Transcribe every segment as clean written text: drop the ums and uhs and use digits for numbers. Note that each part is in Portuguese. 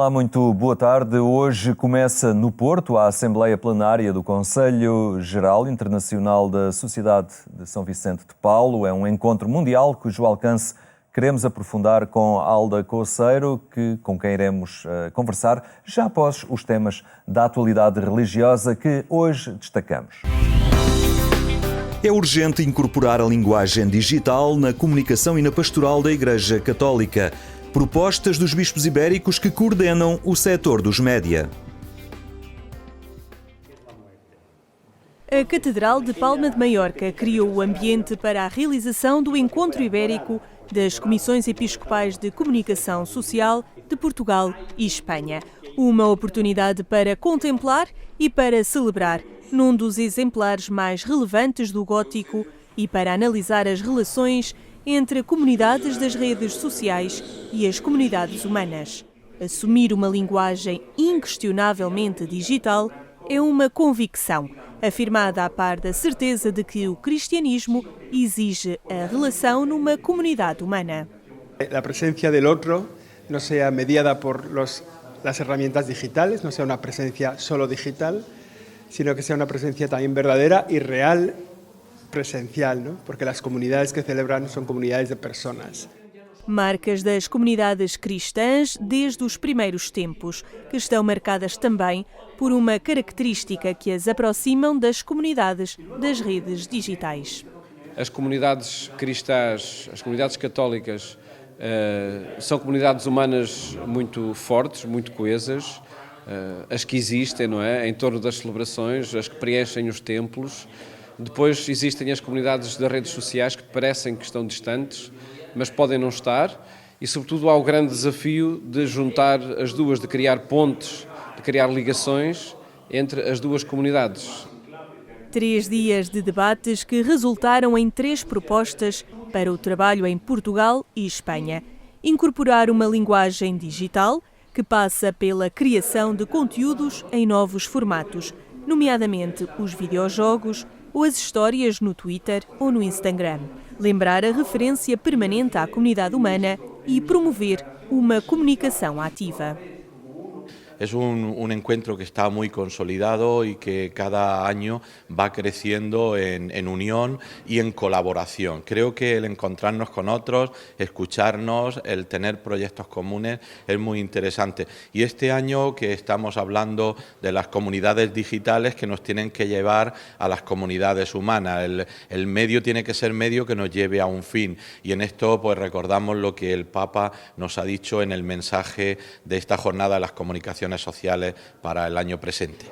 Olá, muito boa tarde. Hoje começa no Porto a Assembleia Plenária do Conselho Geral Internacional da Sociedade de São Vicente de Paulo. É um encontro mundial cujo alcance queremos aprofundar com Alda Coceiro, com quem iremos conversar já após os temas da atualidade religiosa que hoje destacamos. É urgente incorporar a linguagem digital na comunicação e na pastoral da Igreja Católica. Propostas dos bispos ibéricos que coordenam o setor dos média. A Catedral de Palma de Maiorca criou o ambiente para a realização do Encontro Ibérico das Comissões Episcopais de Comunicação Social de Portugal e Espanha. Uma oportunidade para contemplar e para celebrar num dos exemplares mais relevantes do gótico e para analisar as relações entre comunidades das redes sociais e as comunidades humanas. Assumir uma linguagem inquestionavelmente digital é uma convicção, afirmada a par da certeza de que o cristianismo exige a relação numa comunidade humana. A presencia del otro no sea mediada por las herramientas digitales, no sea una presencia solo digital, sino que sea una presencia también verdadera y real, presencial, ¿no? Porque las comunidades que celebran son comunidades de personas. Marcas das comunidades cristãs desde os primeiros tempos, que estão marcadas também por uma característica que as aproximam das comunidades das redes digitais. As comunidades cristãs, as comunidades católicas, são comunidades humanas muito fortes, muito coesas, as que existem, não é? Em torno das celebrações, as que preenchem os templos. Depois existem as comunidades das redes sociais que parecem que estão distantes, mas podem não estar, e sobretudo há o grande desafio de juntar as duas, de criar pontes, de criar ligações entre as duas comunidades. 3 dias de debates que resultaram em 3 propostas para o trabalho em Portugal e Espanha. Incorporar uma linguagem digital que passa pela criação de conteúdos em novos formatos, nomeadamente os videojogos ou as histórias no Twitter ou no Instagram. Lembrar a referência permanente à comunidade humana e promover uma comunicação ativa. Es un encuentro que está muy consolidado y que cada año va creciendo en unión y en colaboración. Creo que el encontrarnos con otros, escucharnos, el tener proyectos comunes es muy interesante. Y este año que estamos hablando de las comunidades digitales que nos tienen que llevar a las comunidades humanas. El medio tiene que ser medio que nos lleve a un fin. Y en esto pues recordamos lo que el Papa nos ha dicho en el mensaje de esta jornada de las comunicaciones sociais para o ano presente.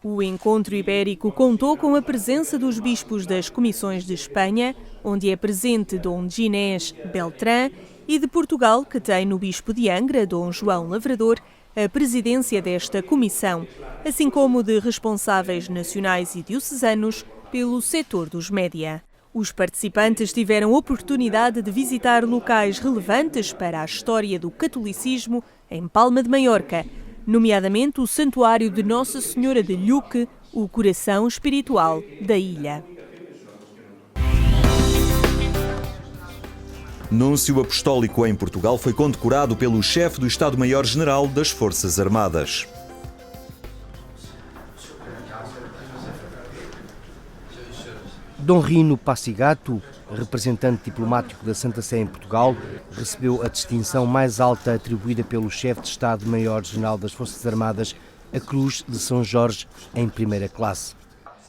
O Encontro Ibérico contou com a presença dos bispos das Comissões de Espanha, onde é presente Dom Ginés Beltrán, e de Portugal, que tem no bispo de Angra, Dom João Lavrador, a presidência desta comissão, assim como de responsáveis nacionais e diocesanos pelo setor dos média. Os participantes tiveram oportunidade de visitar locais relevantes para a história do catolicismo em Palma de Maiorca, nomeadamente o Santuário de Nossa Senhora de Lluc, o coração espiritual da ilha. Núncio Apostólico em Portugal foi condecorado pelo chefe do Estado-Maior-General das Forças Armadas. Dom Rino Passigato, representante diplomático da Santa Sé em Portugal, recebeu a distinção mais alta atribuída pelo chefe de Estado-Maior-General das Forças Armadas, a Cruz de São Jorge, em primeira classe.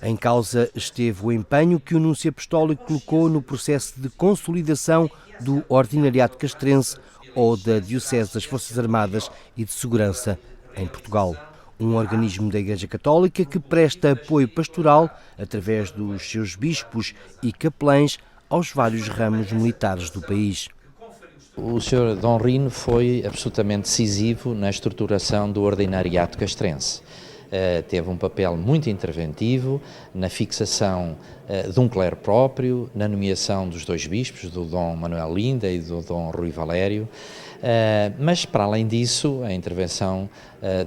Em causa esteve o empenho que o Núncio Apostólico colocou no processo de consolidação do Ordinariado Castrense ou da Diocese das Forças Armadas e de Segurança em Portugal. Um organismo da Igreja Católica que presta apoio pastoral, através dos seus bispos e capelães, aos vários ramos militares do país. O Sr. Dom Rino foi absolutamente decisivo na estruturação do Ordinariado Castrense. Teve um papel muito interventivo na fixação de um clero próprio, na nomeação dos 2 bispos, do Dom Manuel Linda e do Dom Rui Valério, mas para além disso a intervenção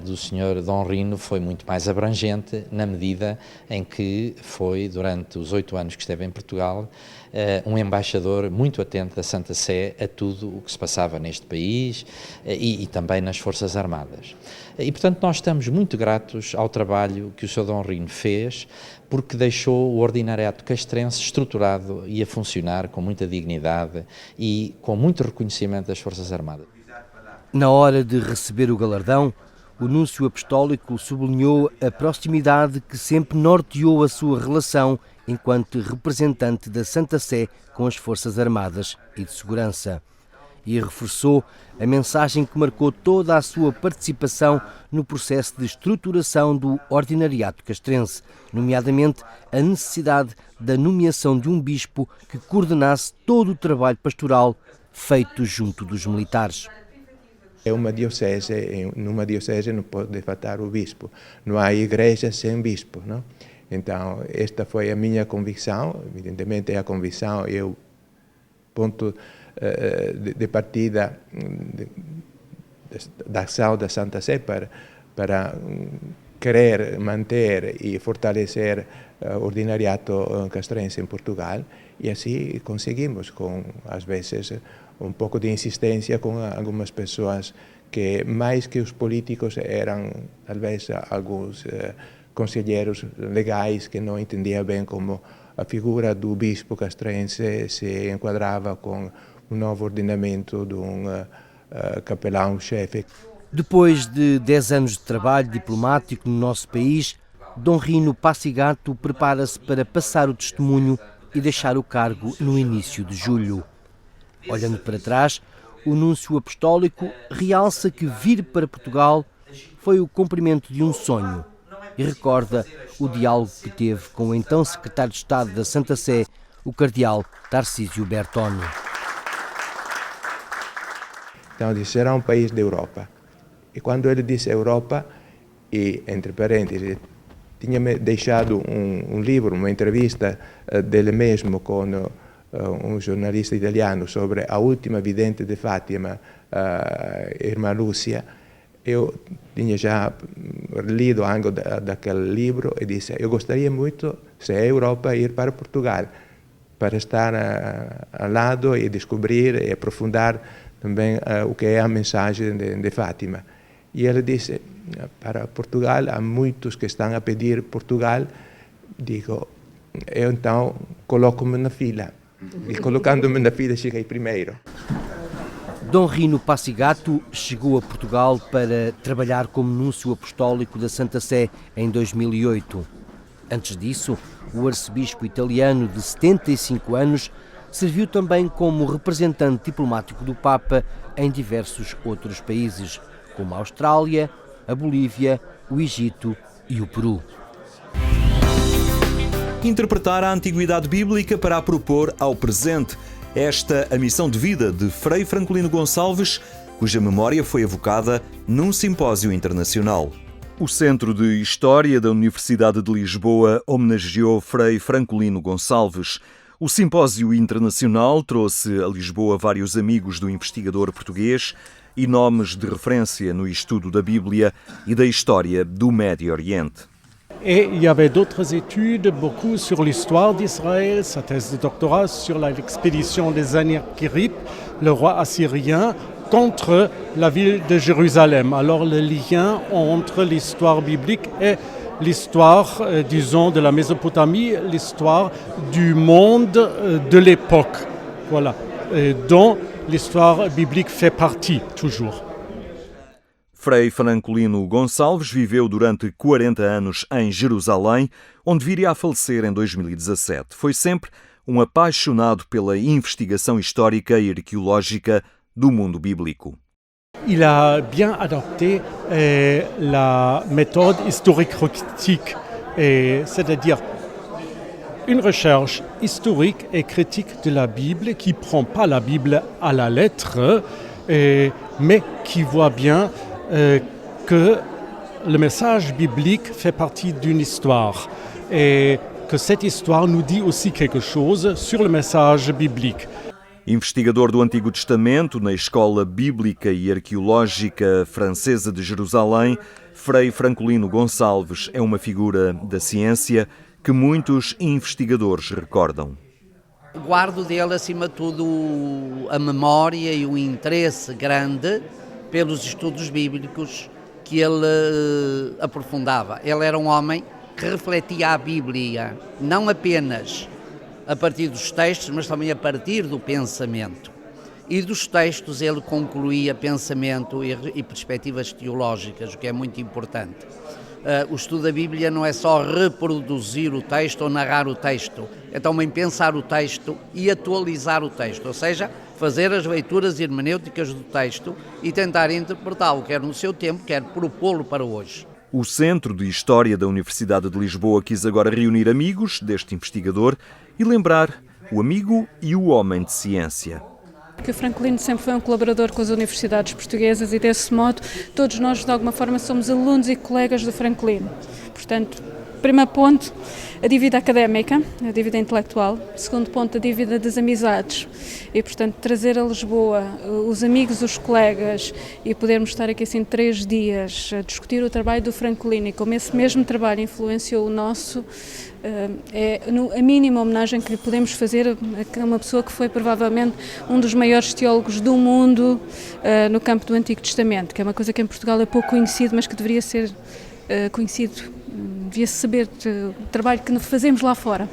do Sr. Dom Rino foi muito mais abrangente na medida em que foi, durante os 8 anos que esteve em Portugal, um embaixador muito atento da Santa Sé a tudo o que se passava neste país e também nas Forças Armadas. E, portanto, nós estamos muito gratos ao trabalho que o Sr. Dom Rino fez, porque deixou o ordinariato castrense estruturado e a funcionar com muita dignidade e com muito reconhecimento das Forças Armadas. Na hora de receber o galardão, o Núncio Apostólico sublinhou a proximidade que sempre norteou a sua relação enquanto representante da Santa Sé com as Forças Armadas e de Segurança. E reforçou a mensagem que marcou toda a sua participação no processo de estruturação do ordinariato castrense, nomeadamente a necessidade da nomeação de um bispo que coordenasse todo o trabalho pastoral feito junto dos militares. É uma diocese, numa diocese não pode faltar o bispo, não há igreja sem bispo, não? Então, esta foi a minha convicção, evidentemente é a convicção e o ponto de partida da ação da Santa Sé para querer manter e fortalecer o ordinariato castrense em Portugal, e assim conseguimos, com às vezes um pouco de insistência com algumas pessoas que, mais que os políticos, eram talvez alguns conselheiros legais que não entendiam bem como a figura do bispo castrense se enquadrava com o novo ordenamento de um capelão-chefe. Depois de 10 anos de trabalho diplomático no nosso país, Dom Rino Passigato prepara-se para passar o testemunho e deixar o cargo no início de julho. Olhando para trás, o Núncio Apostólico realça que vir para Portugal foi o cumprimento de um sonho e recorda o diálogo que teve com o então secretário de Estado da Santa Sé, o cardeal Tarcísio Bertone. Então disse, será um país da Europa. E quando ele disse Europa, e entre parênteses, tinha me deixado um livro, uma entrevista dele mesmo com um jornalista italiano sobre a última vidente de Fátima, Irmã Lúcia. Eu tinha já lido algo daquele livro e disse, eu gostaria muito, se é Europa, ir para Portugal, para estar ao lado e descobrir e aprofundar também o que é a mensagem de Fátima. E ele disse, para Portugal, há muitos que estão a pedir Portugal. Digo, eu então coloco-me na fila. E colocando-me na fila, cheguei primeiro. Dom Rino Passigato chegou a Portugal para trabalhar como Núncio Apostólico da Santa Sé em 2008. Antes disso, o arcebispo italiano de 75 anos serviu também como representante diplomático do Papa em diversos outros países, como a Austrália, a Bolívia, o Egito e o Peru. Interpretar a antiguidade bíblica para a propor ao presente. Esta a missão de vida de Frei Francolino Gonçalves, cuja memória foi evocada num simpósio internacional. O Centro de História da Universidade de Lisboa homenageou Frei Francolino Gonçalves. O simpósio internacional trouxe a Lisboa vários amigos do investigador português e nomes de referência no estudo da Bíblia e da história do Médio Oriente. Et il y avait d'autres études, beaucoup sur l'histoire d'Israël, sa thèse de doctorat sur l'expédition des Sennacherib, le roi assyrien, contre la ville de Jérusalem. Alors le lien entre l'histoire biblique et l'histoire, disons, de la Mésopotamie, l'histoire du monde de l'époque, voilà, dont l'histoire biblique fait partie toujours. Frei Francolino Gonçalves viveu durante 40 anos em Jerusalém, onde viria a falecer em 2017. Foi sempre um apaixonado pela investigação histórica e arqueológica do mundo bíblico. Il a bien adopté la méthode historique-critique, c'est-à-dire une recherche historique et critique de la Bible qui ne prend pas la Bible à la lettre, mais qui voit bien que le message biblique fait partie d'une histoire et que cette histoire nous dit aussi quelque chose sur le message biblique. Investigador do Antigo Testamento na Escola Bíblica e Arqueológica Francesa de Jerusalém, Frei Francolino Gonçalves é uma figura da ciência que muitos investigadores recordam. Guardo dele, acima de tudo, a memória e o interesse grande pelos estudos bíblicos que ele aprofundava. Ele era um homem que refletia a Bíblia, não apenas a partir dos textos, mas também a partir do pensamento. E dos textos ele concluía pensamento e perspectivas teológicas, o que é muito importante. O estudo da Bíblia não é só reproduzir o texto ou narrar o texto, é também pensar o texto e atualizar o texto, ou seja, fazer as leituras hermenêuticas do texto e tentar interpretá-lo, quer no seu tempo, quer propô-lo para hoje. O Centro de História da Universidade de Lisboa quis agora reunir amigos deste investigador e lembrar o amigo e o homem de ciência. Que o Francolino sempre foi um colaborador com as universidades portuguesas e, desse modo, todos nós, de alguma forma, somos alunos e colegas do Francolino. Portanto, primeiro ponto, a dívida académica, a dívida intelectual. Segundo ponto, a dívida das amizades. E, portanto, trazer a Lisboa os amigos, os colegas e podermos estar aqui assim 3 dias a discutir o trabalho do Francolino e como esse mesmo trabalho influenciou o nosso, é a mínima homenagem que lhe podemos fazer a uma pessoa que foi provavelmente um dos maiores teólogos do mundo no campo do Antigo Testamento, que é uma coisa que em Portugal é pouco conhecido, mas que deveria ser conhecido, devia-se saber o trabalho que fazemos lá fora.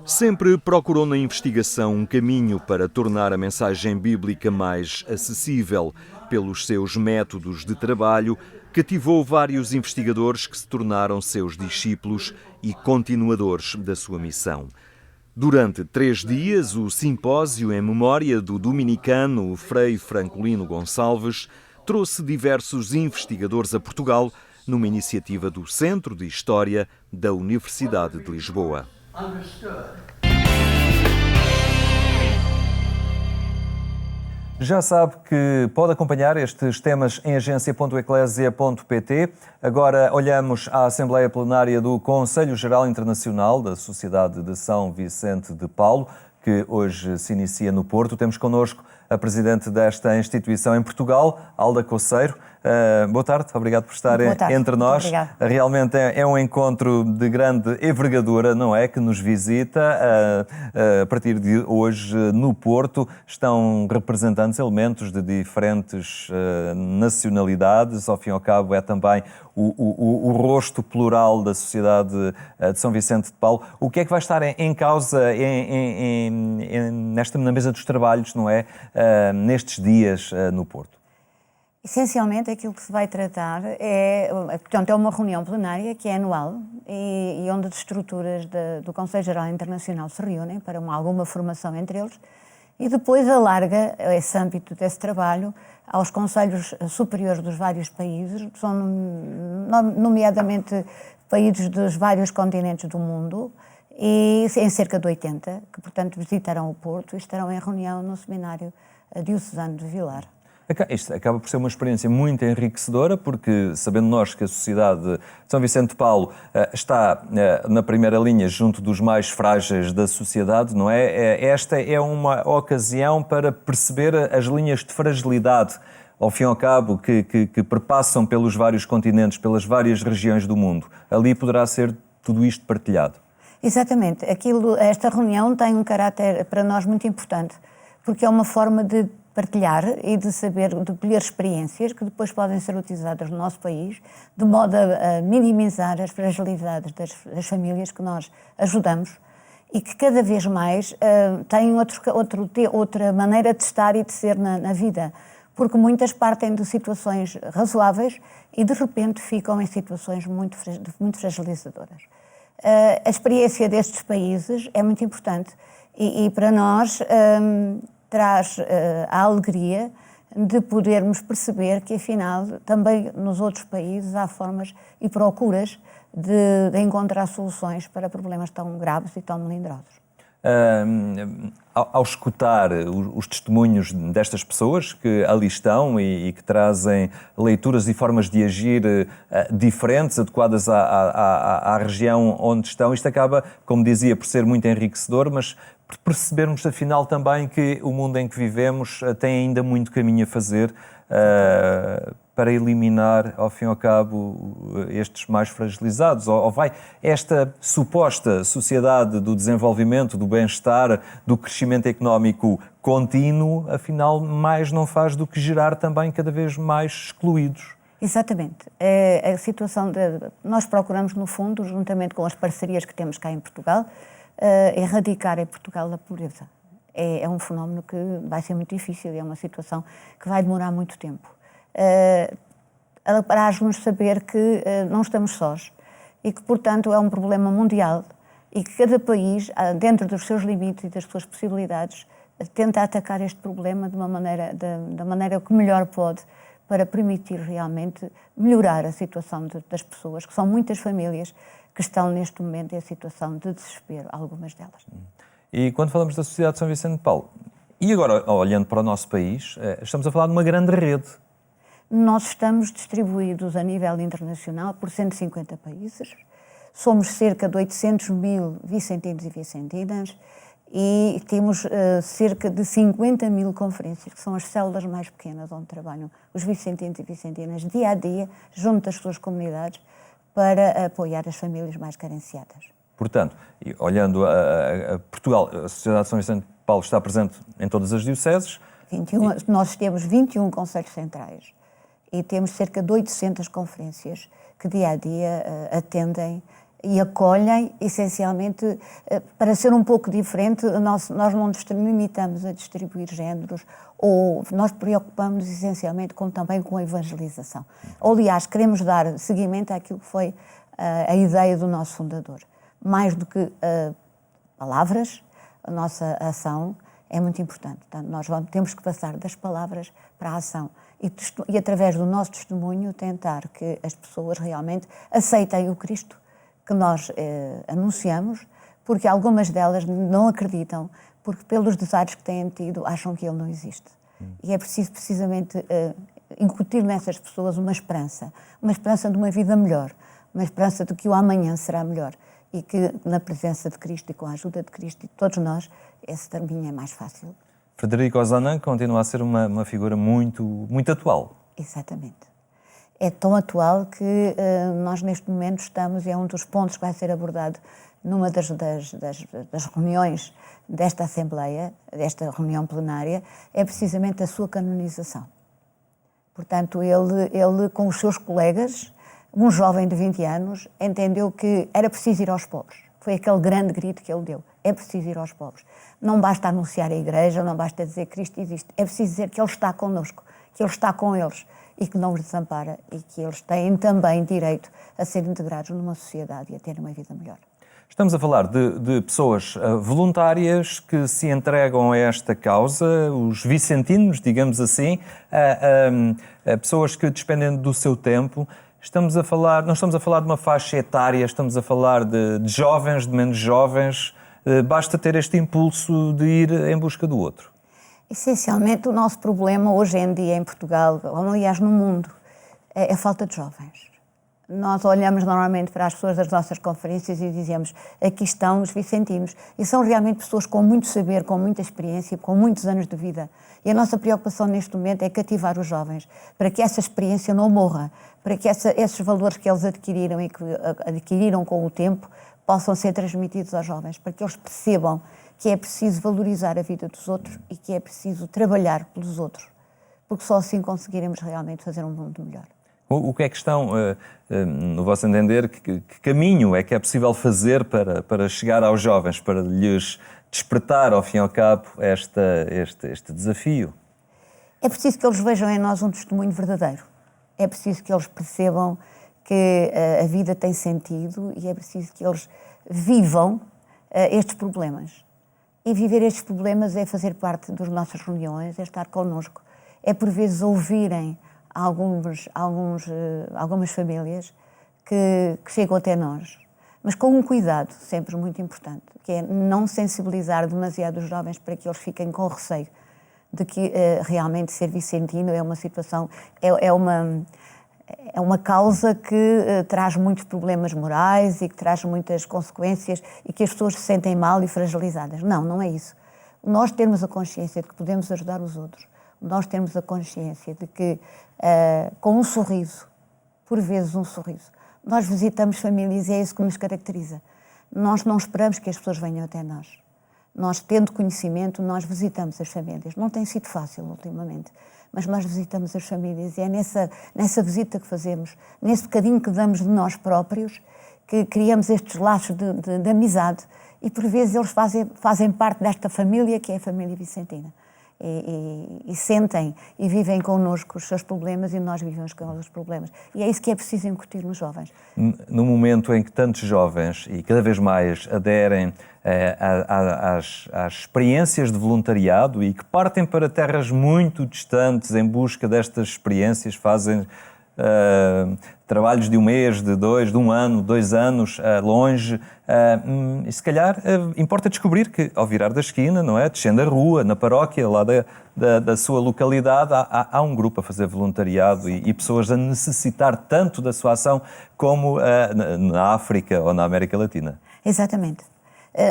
Sempre procurou na investigação um caminho para tornar a mensagem bíblica mais acessível. Pelos seus métodos de trabalho, cativou vários investigadores que se tornaram seus discípulos e continuadores da sua missão. Durante 3 dias, o simpósio em memória do dominicano Frei Francolino Gonçalves trouxe diversos investigadores a Portugal numa iniciativa do Centro de História da Universidade de Lisboa. Já sabe que pode acompanhar estes temas em agência.eclesia.pt. Agora olhamos à Assembleia Plenária do Conselho Geral Internacional da Sociedade de São Vicente de Paulo, que hoje se inicia no Porto. Temos connosco a presidente desta instituição em Portugal, Alda Coceiro. Boa tarde, obrigado por estar entre nós. Realmente é um encontro de grande envergadura, não é? Que nos visita. A partir de hoje, no Porto, estão representantes, elementos de diferentes nacionalidades. Ao fim e ao cabo, é também o rosto plural da sociedade de São Vicente de Paulo. O que é que vai estar em causa na mesa dos trabalhos, não é? Nestes dias no Porto? Essencialmente, aquilo que se vai tratar é uma reunião plenária que é anual e onde as estruturas do Conselho Geral Internacional se reúnem para alguma formação entre eles e depois alarga esse âmbito desse trabalho aos conselhos superiores dos vários países, são nomeadamente países dos vários continentes do mundo, e em cerca de 80, que portanto visitarão o Porto e estarão em reunião no seminário diocesano de Vilar. Isto acaba por ser uma experiência muito enriquecedora, porque sabendo nós que a sociedade de São Vicente de Paulo está na primeira linha junto dos mais frágeis da sociedade, não é? Esta é uma ocasião para perceber as linhas de fragilidade, ao fim e ao cabo, que perpassam pelos vários continentes, pelas várias regiões do mundo. Ali poderá ser tudo isto partilhado. Exatamente. Esta reunião tem um caráter para nós muito importante, porque é uma forma de partilhar e de colher experiências que depois podem ser utilizadas no nosso país, de modo a minimizar as fragilidades das famílias que nós ajudamos e que cada vez mais têm outra maneira de estar e de ser na vida, porque muitas partem de situações razoáveis e de repente ficam em situações muito fragilizadoras. A experiência destes países é muito importante e para nós traz a alegria de podermos perceber que, afinal, também nos outros países há formas e procuras de encontrar soluções para problemas tão graves e tão melindrosos. Ao escutar os testemunhos destas pessoas que ali estão e que trazem leituras e formas de agir diferentes, adequadas à região onde estão, isto acaba, como dizia, por ser muito enriquecedor, mas por percebermos, afinal, também que o mundo em que vivemos tem ainda muito caminho a fazer para eliminar, ao fim e ao cabo, estes mais fragilizados. Ou vai esta suposta sociedade do desenvolvimento, do bem-estar, do crescimento económico contínuo, afinal, mais não faz do que gerar também cada vez mais excluídos. Exatamente. A situação nós procuramos, no fundo, juntamente com as parcerias que temos cá em Portugal, erradicar em Portugal a pobreza. É um fenómeno que vai ser muito difícil, é uma situação que vai demorar muito tempo. Apraz-nos saber que não estamos sós e que, portanto, é um problema mundial e que cada país, dentro dos seus limites e das suas possibilidades, tenta atacar este problema da maneira que melhor pode, para permitir realmente melhorar a situação das pessoas, que são muitas famílias que estão neste momento em situação de desespero, algumas delas. E quando falamos da Sociedade de São Vicente de Paulo, e agora olhando para o nosso país, estamos a falar de uma grande rede. Nós estamos distribuídos a nível internacional por 150 países, somos cerca de 800 mil vicentinos e vicentinas e temos cerca de 50 mil conferências, que são as células mais pequenas onde trabalham os vicentinos e vicentinas dia a dia, junto às suas comunidades, para apoiar as famílias mais carenciadas. Portanto, olhando a Portugal, a Sociedade de São Vicente de Paulo está presente em todas as dioceses. Nós temos 21 conselhos centrais e temos cerca de 800 conferências que dia a dia atendem e acolhem, essencialmente, para ser um pouco diferente, nós não nos limitamos a distribuir géneros, ou nós preocupamos essencialmente também com a evangelização. Aliás, queremos dar seguimento àquilo que foi a ideia do nosso fundador. Mais do que palavras, a nossa ação é muito importante. Portanto, nós temos que passar das palavras para a ação e através do nosso testemunho, tentar que as pessoas realmente aceitem o Cristo que nós anunciamos, porque algumas delas não acreditam, porque pelos desaires que têm tido, acham que ele não existe. E é preciso precisamente incutir nessas pessoas uma esperança de uma vida melhor, uma esperança de que o amanhã será melhor e que na presença de Cristo e com a ajuda de Cristo e de todos nós, esse caminho é mais fácil. Frederico Ozanam continua a ser uma figura muito atual. Exatamente. É tão atual que nós neste momento estamos, e é um dos pontos que vai ser abordado numa das reuniões desta Assembleia, desta reunião plenária, é precisamente a sua canonização. Portanto, ele com os seus colegas, um jovem de 20 anos, entendeu que era preciso ir aos pobres. Foi aquele grande grito que ele deu. É preciso ir aos pobres. Não basta anunciar a Igreja, não basta dizer que Cristo existe. É preciso dizer que Ele está connosco, que Ele está com eles e que não os desampara e que eles têm também direito a ser integrados numa sociedade e a terem uma vida melhor. Estamos a falar de pessoas voluntárias que se entregam a esta causa, os vicentinos, digamos assim, a pessoas que despendem do seu tempo. Não estamos a falar de uma faixa etária, estamos a falar de jovens, de menos jovens. Basta ter este impulso de ir em busca do outro. Essencialmente, o nosso problema hoje em dia em Portugal, ou aliás no mundo, é a falta de jovens. Nós olhamos normalmente para as pessoas das nossas conferências e dizemos, aqui estão os vicentinos. E são realmente pessoas com muito saber, com muita experiência, com muitos anos de vida. E a nossa preocupação neste momento é cativar os jovens, para que essa experiência não morra, para que esses valores que eles adquiriram e que adquiriram com o tempo possam ser transmitidos aos jovens, para que eles percebam que é preciso valorizar a vida dos outros e que é preciso trabalhar pelos outros, porque só assim conseguiremos realmente fazer um mundo melhor. O que é que estão, no vosso entender, que caminho é que é possível fazer para chegar aos jovens, para lhes despertar, ao fim e ao cabo, este desafio? É preciso que eles vejam em nós um testemunho verdadeiro. É preciso que eles percebam que a vida tem sentido e é preciso que eles vivam estes problemas. E viver estes problemas é fazer parte das nossas reuniões, é estar connosco, é por vezes ouvirem algumas famílias que chegam até nós, mas com um cuidado sempre muito importante, que é não sensibilizar demasiado os jovens para que eles fiquem com receio de que realmente ser vicentino é uma situação, é uma causa que traz muitos problemas morais e que traz muitas consequências e que as pessoas se sentem mal e fragilizadas. Não é isso. Nós termos a consciência de que podemos ajudar os outros, nós termos a consciência de que com um sorriso, por vezes um sorriso, nós visitamos famílias e é isso que nos caracteriza. Nós não esperamos que as pessoas venham até nós. Nós, tendo conhecimento, nós visitamos as famílias. Não tem sido fácil ultimamente, mas nós visitamos as famílias e é nessa visita que fazemos, nesse bocadinho que damos de nós próprios, que criamos estes laços de amizade e, por vezes, eles fazem parte desta família que é a família vicentina. E sentem e vivem connosco os seus problemas e nós vivemos com os problemas. E é isso que é preciso incutir nos jovens. No momento em que tantos jovens, e cada vez mais, aderem às experiências de voluntariado e que partem para terras muito distantes em busca destas experiências, fazem trabalhos de um mês, de dois, de um ano, 2 anos, longe, e se calhar importa descobrir que ao virar da esquina, não é, descendo a rua, na paróquia lá da sua localidade, há um grupo a fazer voluntariado e pessoas a necessitar tanto da sua ação como na África ou na América Latina. Exatamente.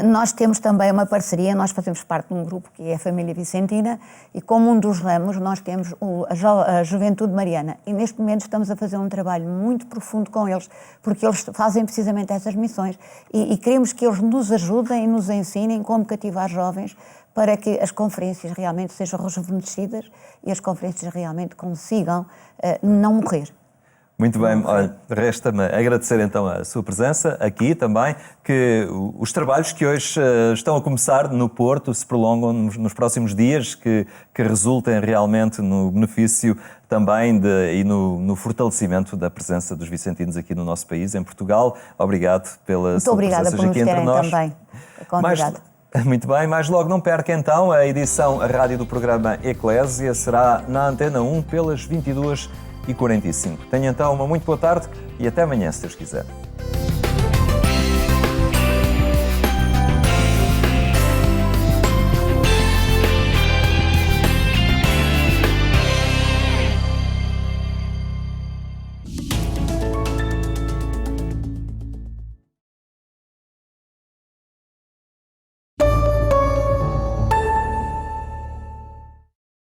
Nós temos também uma parceria, nós fazemos parte de um grupo que é a Família Vicentina e como um dos ramos nós temos a Juventude Mariana e neste momento estamos a fazer um trabalho muito profundo com eles porque eles fazem precisamente essas missões e queremos que eles nos ajudem e nos ensinem como cativar jovens para que as conferências realmente sejam rejuvenescidas e as conferências realmente consigam não morrer. Muito bem, olha, resta-me agradecer então a sua presença aqui também, que os trabalhos que hoje estão a começar no Porto se prolongam nos próximos dias, que resultem realmente no benefício também e no fortalecimento da presença dos vicentinos aqui no nosso país, em Portugal. Obrigado pela sua presença aqui entre nós. Também convidado. Muito bem, mais logo não perca então a edição a rádio do programa Eclésia, será na Antena 1 pelas 22h45. Tenha então uma muito boa tarde e até amanhã, se Deus quiser.